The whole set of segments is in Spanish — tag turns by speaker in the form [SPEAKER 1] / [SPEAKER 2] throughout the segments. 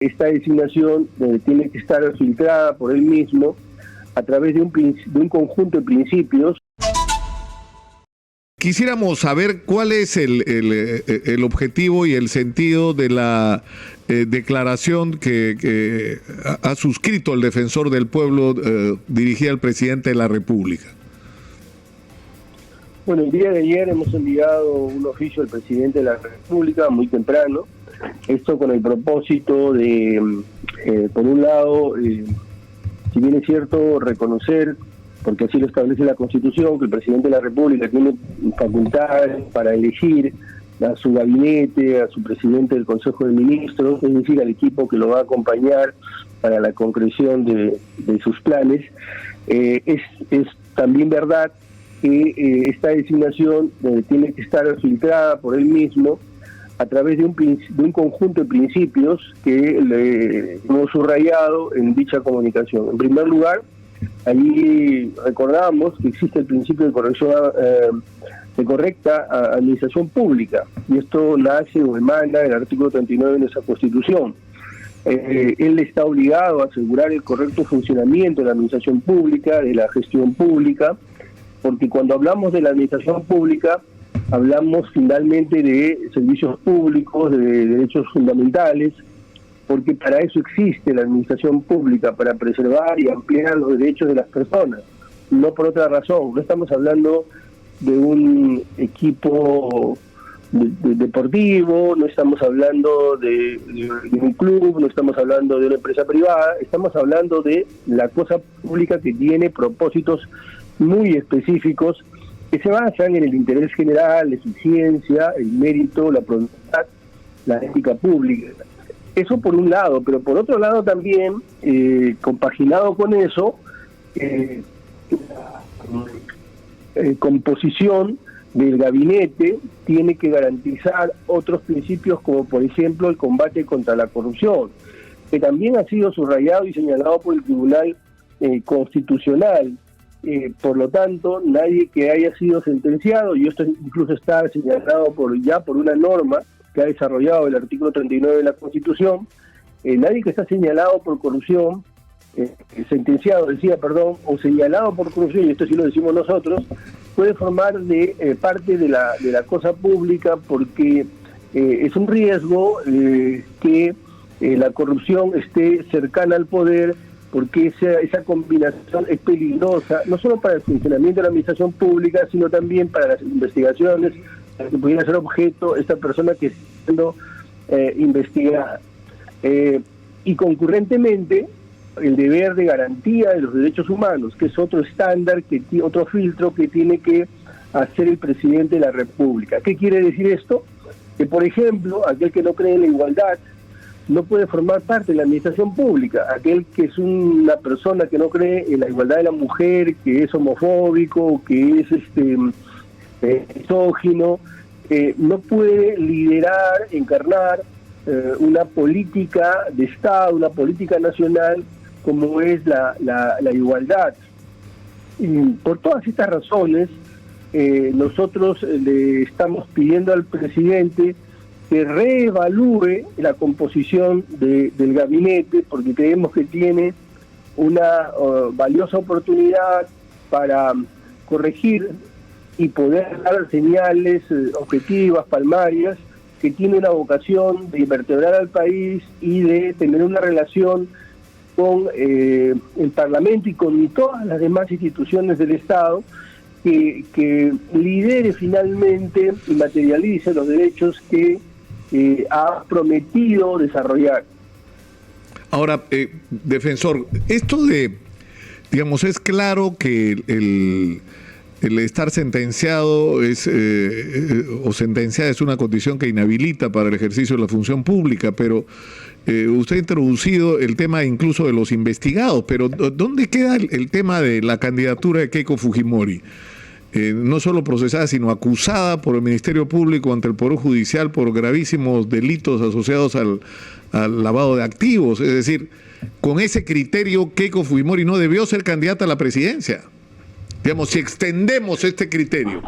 [SPEAKER 1] Esta designación tiene que estar filtrada por él mismo a través de un conjunto de principios.
[SPEAKER 2] Quisiéramos saber cuál es el objetivo y el sentido de la declaración que ha suscrito el defensor del pueblo dirigida al presidente de la República.
[SPEAKER 1] Bueno, el día de ayer hemos enviado un oficio al presidente de la República muy temprano, esto con el propósito de, por un lado, si bien es cierto, reconocer, porque así lo establece la Constitución, que el presidente de la República tiene facultades para elegir a su gabinete, a su presidente del Consejo de Ministros, es decir, al equipo que lo va a acompañar para la concreción de sus planes. Es también verdad que esta designación tiene que estar filtrada por él mismo a través de un conjunto de principios que hemos subrayado en dicha comunicación. En primer lugar, allí recordamos que existe el principio de corrección de correcta administración pública, y esto nace o emana del artículo 39 de nuestra Constitución. Él está obligado a asegurar el correcto funcionamiento de la administración pública, de la gestión pública, porque cuando hablamos de la administración pública, hablamos finalmente de servicios públicos, de derechos fundamentales, porque para eso existe la administración pública, para preservar y ampliar los derechos de las personas, no por otra razón. No estamos hablando de un equipo deportivo, no estamos hablando de un club, no estamos hablando de una empresa privada, estamos hablando de la cosa pública que tiene propósitos muy específicos que se basan en el interés general, la eficiencia, el mérito, la probidad, la ética pública. Eso por un lado, pero por otro lado también, compaginado con eso, la composición del gabinete tiene que garantizar otros principios, como por ejemplo el combate contra la corrupción, que también ha sido subrayado y señalado por el Tribunal Constitucional. Por lo tanto, nadie que haya sido sentenciado, y esto incluso está señalado por una norma que ha desarrollado el artículo 39 de la Constitución, nadie que está señalado por corrupción, o señalado por corrupción, y esto sí lo decimos nosotros, puede formar parte de la cosa pública, porque es un riesgo que la corrupción esté cercana al poder, porque esa combinación es peligrosa, no solo para el funcionamiento de la administración pública, sino también para las investigaciones, para que pudiera ser objeto esta persona que está siendo investigada. Y concurrentemente, el deber de garantía de los derechos humanos, que es otro estándar, otro filtro que tiene que hacer el presidente de la República. ¿Qué quiere decir esto? Que, por ejemplo, aquel que no cree en la igualdad no puede formar parte de la administración pública. Aquel que es una persona que no cree en la igualdad de la mujer, que es homofóbico, que es misógino, no puede liderar, encarnar una política de Estado, una política nacional como es la igualdad. Y por todas estas razones, nosotros le estamos pidiendo al presidente que reevalúe la composición del gabinete, porque creemos que tiene una valiosa oportunidad para corregir y poder dar señales objetivas, palmarias, que tiene una vocación de vertebrar al país y de tener una relación con el Parlamento y con todas las demás instituciones del Estado, que lidere finalmente y materialice los derechos que ha prometido desarrollar.
[SPEAKER 2] Ahora, defensor, esto digamos, es claro que el estar sentenciado o sentenciada es una condición que inhabilita para el ejercicio de la función pública, pero usted ha introducido el tema incluso de los investigados, pero ¿dónde queda el tema de la candidatura de Keiko Fujimori? No solo procesada, sino acusada por el Ministerio Público ante el Poder Judicial por gravísimos delitos asociados al lavado de activos. Es decir, con ese criterio, Keiko Fujimori no debió ser candidata a la presidencia. Digamos, si extendemos este criterio.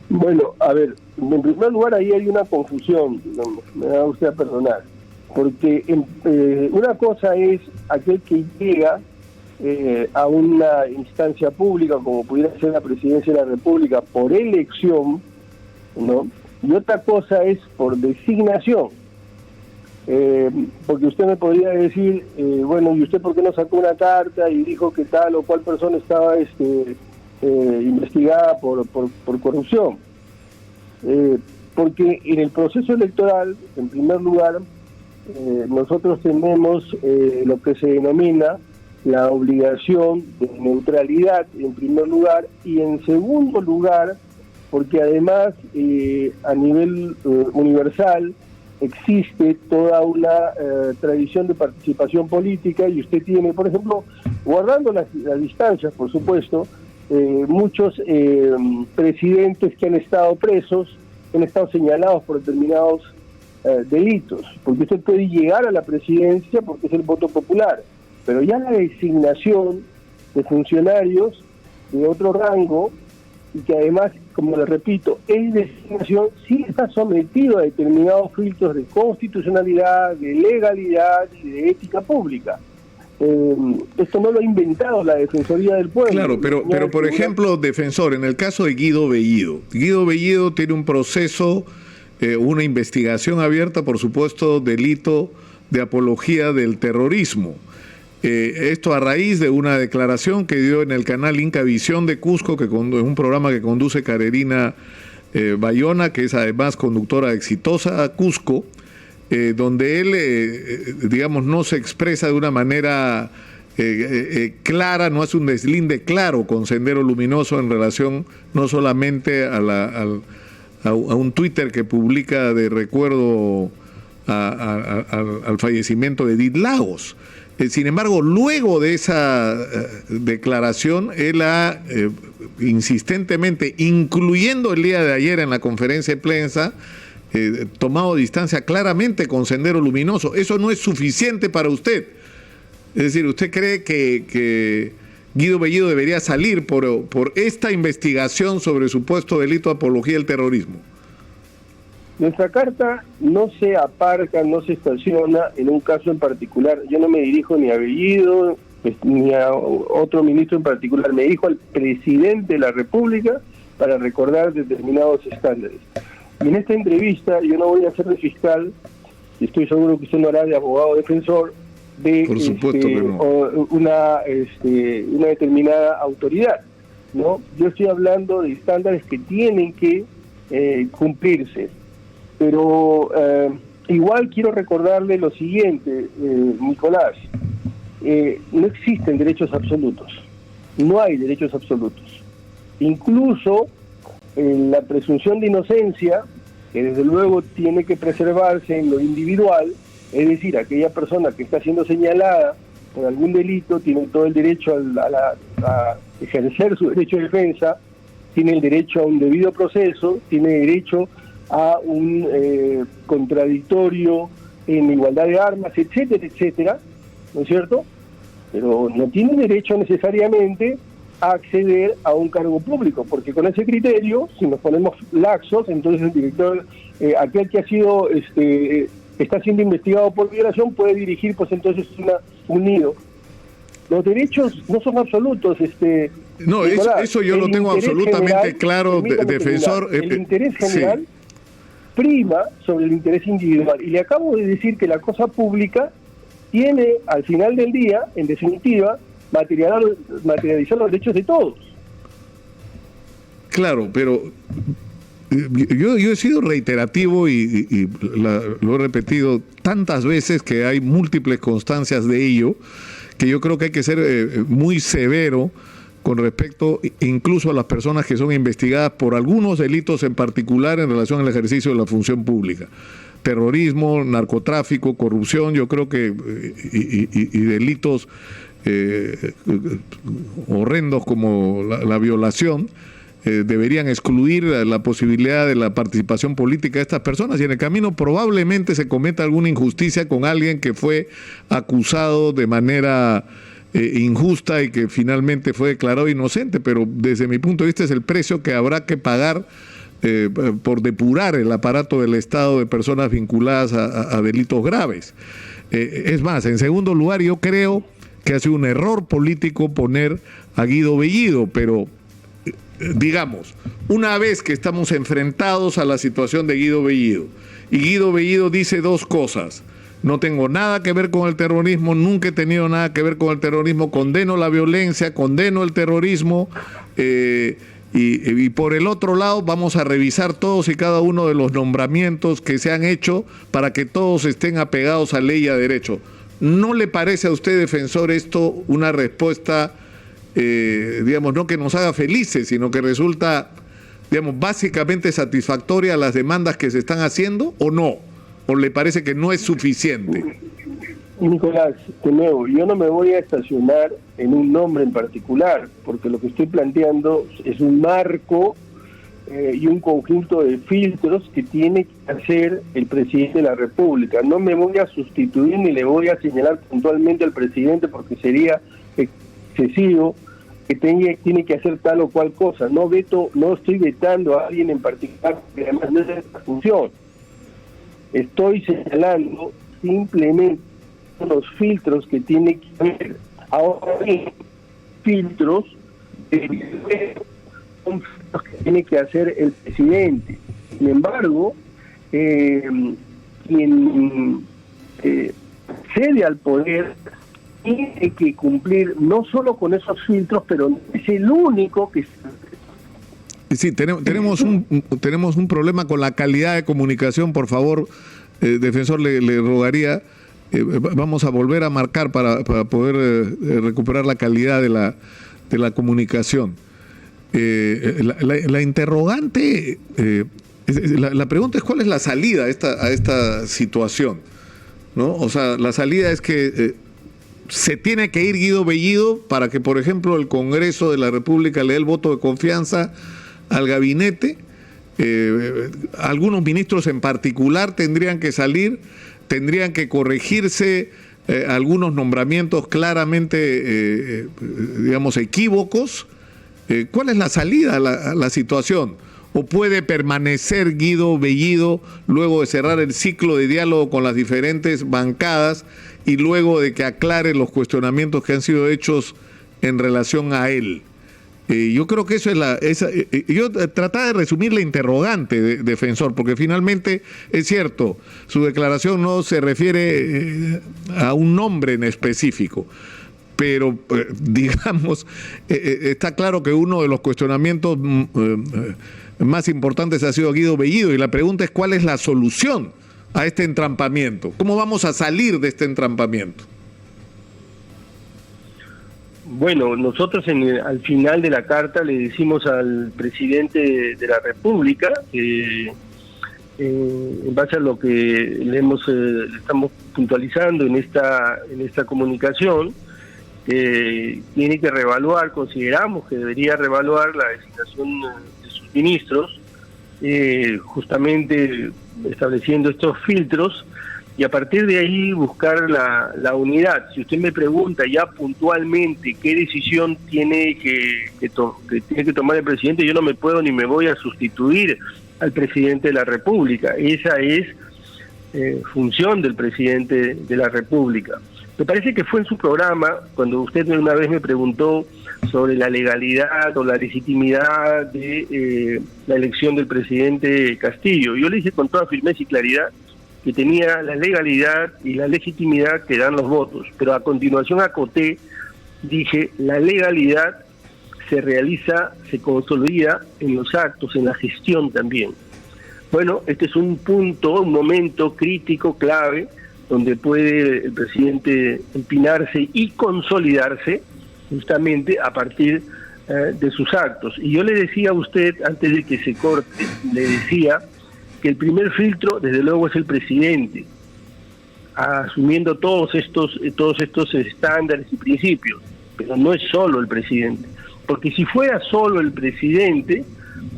[SPEAKER 1] Bueno, a ver, en primer lugar ahí hay una confusión, me da usted a perdonar. porque una cosa es aquel que llega a una instancia pública, como pudiera ser la Presidencia de la República, por elección, ¿no? Y otra cosa es por designación. Porque usted me podría decir, bueno, ¿y usted por qué no sacó una carta y dijo que tal o cual persona estaba investigada por corrupción? Porque en el proceso electoral, en primer lugar, nosotros tenemos lo que se denomina la obligación de neutralidad en primer lugar, y en segundo lugar, porque además a nivel universal existe toda una tradición de participación política, y usted tiene, por ejemplo, guardando las distancias, por supuesto, muchos presidentes que han estado presos, han estado señalados por determinados delitos, porque usted puede llegar a la presidencia porque es el voto popular, pero ya la designación de funcionarios de otro rango, y que además, como le repito, es designación, sí está sometido a determinados filtros de constitucionalidad, de legalidad y de ética pública. Esto no lo ha inventado la Defensoría del Pueblo.
[SPEAKER 2] Claro, pero por ejemplo, defensor, en el caso de Guido Bellido tiene un proceso, una investigación abierta, por supuesto, delito de apología del terrorismo. Esto a raíz de una declaración que dio en el canal Incavisión de Cusco, que es un programa que conduce Carolina Bayona, que es además conductora exitosa a Cusco, donde él, digamos, no se expresa de una manera clara, no hace un deslinde claro con Sendero Luminoso en relación no solamente a un Twitter que publica de recuerdo al fallecimiento de Edith Lagos. Sin embargo, luego de esa declaración, él ha insistentemente, incluyendo el día de ayer en la conferencia de prensa, tomado distancia claramente con Sendero Luminoso. ¿Eso no es suficiente para usted? Es decir, ¿usted cree que Guido Bellido debería salir por esta investigación sobre supuesto delito de apología del terrorismo?
[SPEAKER 1] Nuestra carta no se aparca, no se estaciona en un caso en particular. Yo no me dirijo ni a Bellido ni a otro ministro en particular, me dirijo al presidente de la República para recordar determinados estándares. Y en esta entrevista yo no voy a ser de fiscal, y estoy seguro que usted no hará de abogado defensor de
[SPEAKER 2] por supuesto que no.
[SPEAKER 1] una determinada autoridad, ¿no? Yo estoy hablando de estándares que tienen que cumplirse. Pero igual quiero recordarle lo siguiente, Nicolás, no existen derechos absolutos, no hay derechos absolutos. Incluso la presunción de inocencia, que desde luego tiene que preservarse en lo individual, es decir, aquella persona que está siendo señalada por algún delito tiene todo el derecho a ejercer su derecho de defensa, tiene el derecho a un debido proceso, tiene derecho a un contradictorio en igualdad de armas, etcétera, etcétera, ¿no es cierto? Pero no tiene derecho necesariamente a acceder a un cargo público, porque con ese criterio, si nos ponemos laxos, entonces el director, aquel que ha sido, está siendo investigado por violación, puede dirigir, pues entonces un nido. Los derechos no son absolutos,
[SPEAKER 2] No,
[SPEAKER 1] Nicolás,
[SPEAKER 2] eso yo lo tengo absolutamente
[SPEAKER 1] general,
[SPEAKER 2] claro, defensor.
[SPEAKER 1] El interés general
[SPEAKER 2] sí.
[SPEAKER 1] prima sobre el interés individual. Y le acabo de decir que la cosa pública tiene, al final del día, en definitiva, materializar los derechos de todos.
[SPEAKER 2] Claro, pero yo he sido reiterativo y lo he repetido tantas veces que hay múltiples constancias de ello, que yo creo que hay que ser muy severo con respecto incluso a las personas que son investigadas por algunos delitos en particular en relación al ejercicio de la función pública. Terrorismo, narcotráfico, corrupción, yo creo que y delitos horrendos como la violación deberían excluir la posibilidad de la participación política de estas personas, y en el camino probablemente se cometa alguna injusticia con alguien que fue acusado de manera injusta y que finalmente fue declarado inocente, pero desde mi punto de vista es el precio que habrá que pagar por depurar el aparato del Estado de personas vinculadas a delitos graves. Es más, en segundo lugar, yo creo que ha sido un error político poner a Guido Bellido, pero digamos, una vez que estamos enfrentados a la situación de Guido Bellido, y Guido Bellido dice dos cosas: no tengo nada que ver con el terrorismo, nunca he tenido nada que ver con el terrorismo, condeno la violencia, condeno el terrorismo, y por el otro lado vamos a revisar todos y cada uno de los nombramientos que se han hecho para que todos estén apegados a ley y a derecho. ¿No le parece a usted, defensor, esto una respuesta, digamos, no que nos haga felices, sino que resulta, digamos, básicamente satisfactoria a las demandas que se están haciendo, o no? ¿O le parece que no es suficiente?
[SPEAKER 1] Nicolás, de nuevo, yo no me voy a estacionar en un nombre en particular, porque lo que estoy planteando es un marco y un conjunto de filtros que tiene que hacer el presidente de la República. No me voy a sustituir ni le voy a señalar puntualmente al presidente, porque sería excesivo, que tiene que hacer tal o cual cosa. No estoy vetando a alguien en particular, que además no es esta función. Estoy señalando simplemente los filtros que tiene que haber. Ahora bien, filtros son filtros que tiene que hacer el presidente. Sin embargo, quien cede al poder tiene que cumplir no solo con esos filtros, pero es el único que...
[SPEAKER 2] Sí, tenemos un problema con la calidad de comunicación. Por favor, defensor, le rogaría, vamos a volver a marcar para poder recuperar la calidad de la comunicación. La interrogante, la pregunta es: ¿cuál es la salida a esta situación? ¿No? O sea, la salida es que se tiene que ir Guido Bellido para que, por ejemplo, el Congreso de la República le dé el voto de confianza al gabinete. Algunos ministros en particular tendrían que salir, tendrían que corregirse algunos nombramientos claramente, digamos, equívocos. ¿Cuál es la salida a la situación? ¿O puede permanecer Guido Bellido luego de cerrar el ciclo de diálogo con las diferentes bancadas y luego de que aclare los cuestionamientos que han sido hechos en relación a él? Yo creo que eso es yo trataba de resumir la interrogante, defensor, porque finalmente es cierto, su declaración no se refiere a un nombre en específico, pero digamos, está claro que uno de los cuestionamientos más importantes ha sido Guido Bellido, y la pregunta es: ¿cuál es la solución a este entrampamiento? ¿Cómo vamos a salir de este entrampamiento?
[SPEAKER 1] Bueno, nosotros al final de la carta le decimos al presidente de la República que en base a lo que le estamos puntualizando en esta comunicación, tiene que reevaluar, consideramos que debería reevaluar la designación de sus ministros, justamente estableciendo estos filtros, y a partir de ahí buscar la unidad. Si usted me pregunta ya puntualmente qué decisión tiene que tomar el presidente, yo no me puedo ni me voy a sustituir al presidente de la República. Esa es función del presidente de la República. Me parece que fue en su programa cuando usted una vez me preguntó sobre la legalidad o la legitimidad de la elección del presidente Castillo. Yo le dije con toda firmeza y claridad que tenía la legalidad y la legitimidad que dan los votos, pero a continuación acoté, dije: la legalidad se consolida en los actos, en la gestión también. Bueno, este es un momento crítico, clave, donde puede el presidente empinarse y consolidarse justamente a partir de sus actos. Y yo le decía a usted, antes de que se corte, le decía que el primer filtro, desde luego, es el presidente, asumiendo todos estos estándares y principios, pero no es solo el presidente, porque si fuera solo el presidente,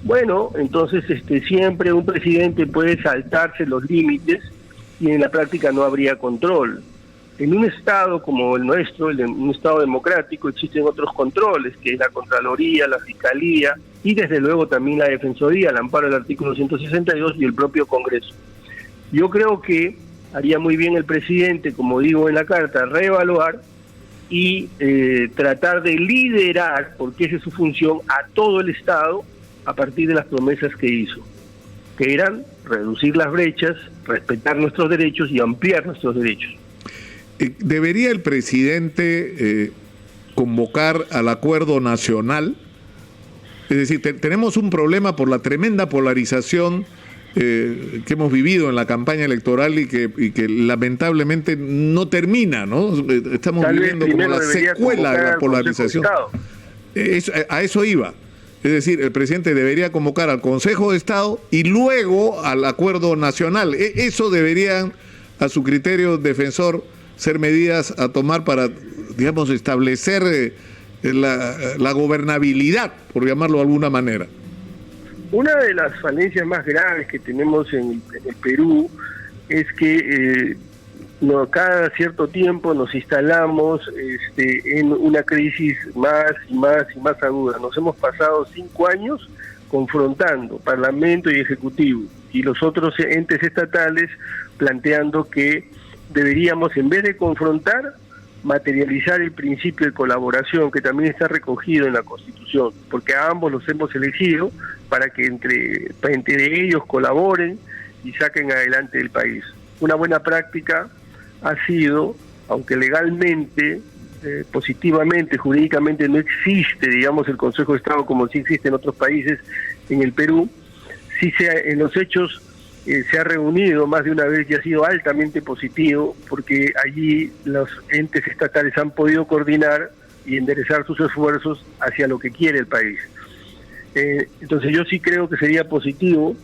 [SPEAKER 1] bueno, entonces siempre un presidente puede saltarse los límites y en la práctica no habría control. en un Estado como el nuestro, un Estado democrático, existen otros controles, que es la Contraloría, la Fiscalía y desde luego también la Defensoría, al amparo del artículo 162 y el propio Congreso. Yo creo que haría muy bien el presidente, como digo en la carta, reevaluar y tratar de liderar, porque esa es su función, a todo el Estado a partir de las promesas que hizo, que eran reducir las brechas, respetar nuestros derechos y ampliar nuestros derechos.
[SPEAKER 2] ¿Debería el presidente convocar al acuerdo nacional? Es decir, tenemos un problema por la tremenda polarización que hemos vivido en la campaña electoral y que lamentablemente no termina, ¿no? Estamos viviendo como la secuela de la polarización. A eso iba. Es decir, el presidente debería convocar al Consejo de Estado y luego al acuerdo nacional. Eso deberían, a su criterio, defensor, ser medidas a tomar para, digamos, establecer la gobernabilidad, por llamarlo de alguna manera.
[SPEAKER 1] Una de las falencias más graves que tenemos en el Perú es que cada cierto tiempo nos instalamos en una crisis más y más aguda. Nos hemos pasado 5 años confrontando Parlamento y Ejecutivo y los otros entes estatales planteando que deberíamos, en vez de confrontar, materializar el principio de colaboración que también está recogido en la Constitución, porque a ambos los hemos elegido para que entre ellos colaboren y saquen adelante el país. Una buena práctica ha sido, aunque legalmente, positivamente, jurídicamente no existe, digamos, el Consejo de Estado como sí existe en otros países, en el Perú, sí en los hechos se ha reunido más de una vez y ha sido altamente positivo, porque allí los entes estatales han podido coordinar y enderezar sus esfuerzos hacia lo que quiere el país. Entonces yo sí creo que sería positivo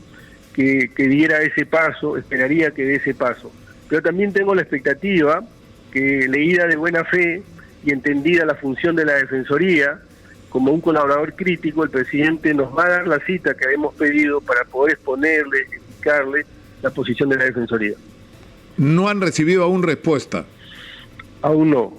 [SPEAKER 1] que diera ese paso, esperaría que dé ese paso. Pero también tengo la expectativa que, leída de buena fe y entendida la función de la Defensoría, como un colaborador crítico, el presidente nos va a dar la cita que habíamos pedido para poder exponerle, explicarle la posición de la Defensoría.
[SPEAKER 2] ¿No han recibido aún respuesta?
[SPEAKER 1] Aún no.